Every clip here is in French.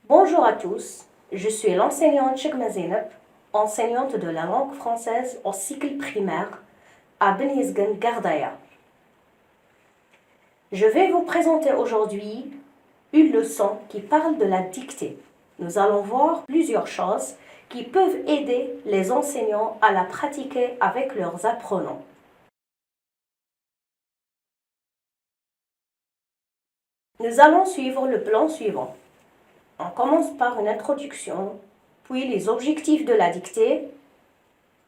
Bonjour à tous, je suis l'enseignante Chekma Zeynep, enseignante de la langue française au cycle primaire à Ben Yezgen Gardaya. Je vais vous présenter aujourd'hui une leçon qui parle de la dictée. Nous allons voir plusieurs choses qui peuvent aider les enseignants à la pratiquer avec leurs apprenants. Nous allons suivre le plan suivant. On commence par une introduction, puis les objectifs de la dictée,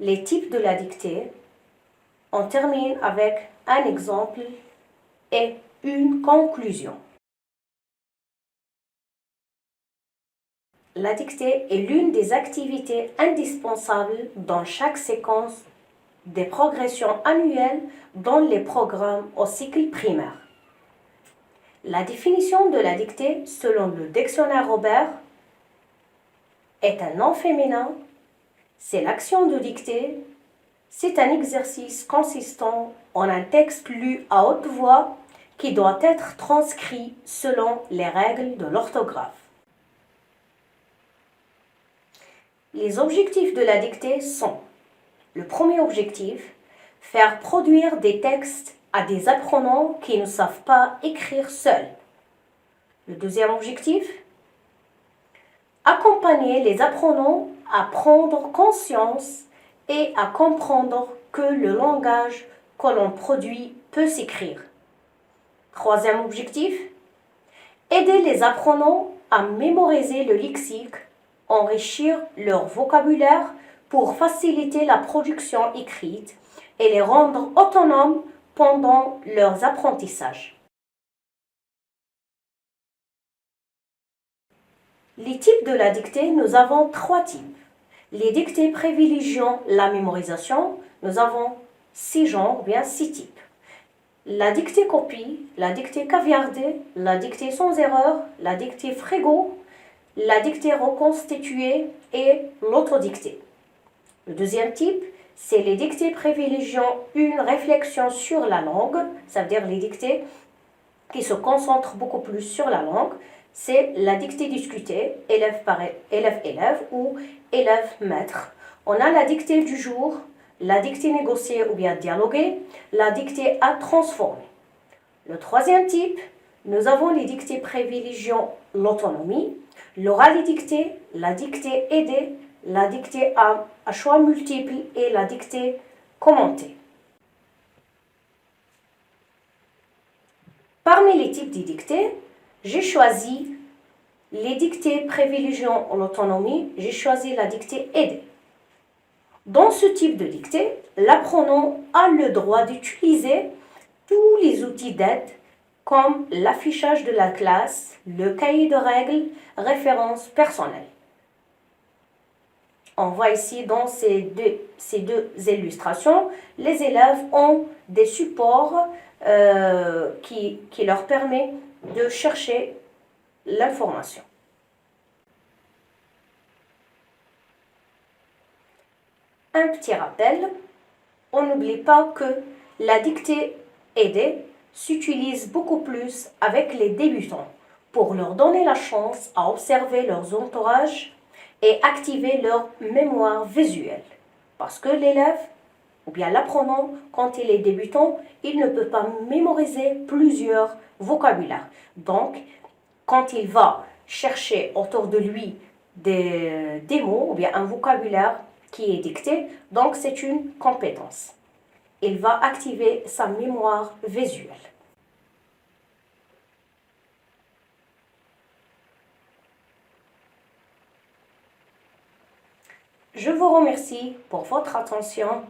les types de la dictée. On termine avec un exemple et une conclusion. La dictée est l'une des activités indispensables dans chaque séquence des progressions annuelles dans les programmes au cycle primaire. La définition de la dictée, selon le dictionnaire Robert, est un nom féminin, c'est l'action de dicter, c'est un exercice consistant en un texte lu à haute voix qui doit être transcrit selon les règles de l'orthographe. Les objectifs de la dictée sont: le premier objectif, faire produire des textes à des apprenants qui ne savent pas écrire seuls. Le deuxième objectif, accompagner les apprenants à prendre conscience et à comprendre que le langage que l'on produit peut s'écrire. Troisième objectif, aider les apprenants à mémoriser le lexique, enrichir leur vocabulaire pour faciliter la production écrite et les rendre autonomes pendant leurs apprentissages. Les types de la dictée, nous avons 3 types. Les dictées privilégiant la mémorisation, nous avons 6 genres, ou bien 6 types. La dictée copie, la dictée caviardée, la dictée sans erreur, la dictée frigo, la dictée reconstituée et l'autodictée. Le deuxième type, c'est les dictées privilégiant une réflexion sur la langue, ça veut dire les dictées qui se concentrent beaucoup plus sur la langue. C'est la dictée discutée, élève par élève ou élève-maître. On a la dictée du jour, la dictée négociée ou bien dialoguée, la dictée à transformer. Le troisième type, nous avons les dictées privilégiant l'autonomie, l'oral dictée, la dictée aidée, la dictée à choix multiples et la dictée commentée. Parmi les types de dictées, j'ai choisi les dictées privilégiant l'autonomie, j'ai choisi la dictée aidée. Dans ce type de dictée, l'apprenant a le droit d'utiliser tous les outils d'aide comme l'affichage de la classe, le cahier de règles, références personnelles. On voit ici dans ces deux illustrations, les élèves ont des supports qui leur permettent de chercher l'information. Un petit rappel, on n'oublie pas que la dictée aidée s'utilise beaucoup plus avec les débutants pour leur donner la chance à observer leurs entourages et activer leur mémoire visuelle. Parce que l'élève, ou bien l'apprenant, quand il est débutant, il ne peut pas mémoriser plusieurs vocabulaires. Donc, quand il va chercher autour de lui des mots, ou bien un vocabulaire qui est dicté, donc c'est une compétence. Il va activer sa mémoire visuelle. Je vous remercie pour votre attention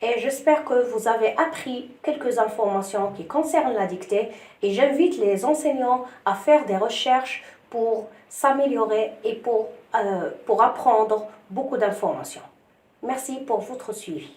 et j'espère que vous avez appris quelques informations qui concernent la dictée et j'invite les enseignants à faire des recherches pour s'améliorer et pour apprendre beaucoup d'informations. Merci pour votre suivi.